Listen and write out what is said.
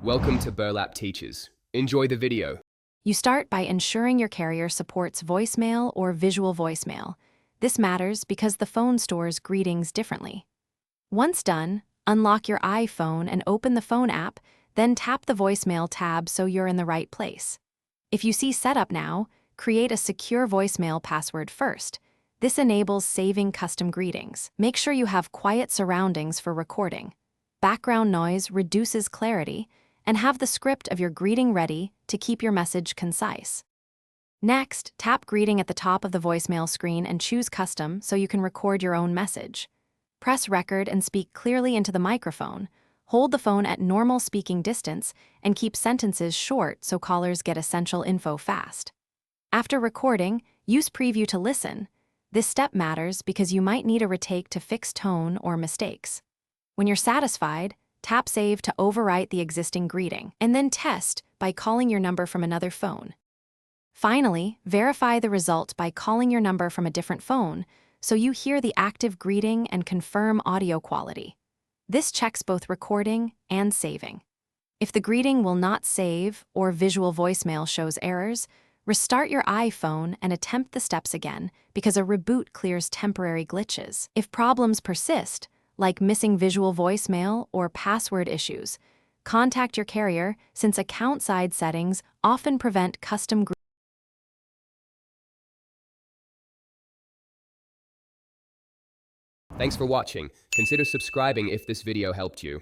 Welcome to Burlap Teachers. Enjoy the video. You start by ensuring your carrier supports voicemail or visual voicemail. This matters because the phone stores greetings differently. Once done, unlock your iPhone and open the phone app, then tap the voicemail tab so you're in the right place. If you see Setup Now, create a secure voicemail password first. This enables saving custom greetings. Make sure you have quiet surroundings for recording. Background noise reduces clarity, and have the script of your greeting ready to keep your message concise. Next, tap Greeting at the top of the voicemail screen and choose Custom so you can record your own message. Press Record and speak clearly into the microphone. Hold the phone at normal speaking distance and keep sentences short so callers get essential info fast. After recording, use Preview to listen. This step matters because you might need a retake to fix tone or mistakes. When you're satisfied, tap Save to overwrite the existing greeting, and then test by calling your number from another phone. Finally, verify the result by calling your number from a different phone so you hear the active greeting and confirm audio quality. This checks both recording and saving. If the greeting will not save or visual voicemail shows errors, restart your iPhone and attempt the steps again because a reboot clears temporary glitches. If problems persist, like missing visual voicemail or password issues, contact your carrier since account-side settings often prevent custom greetings. Thanks for watching. Consider subscribing if this video helped you.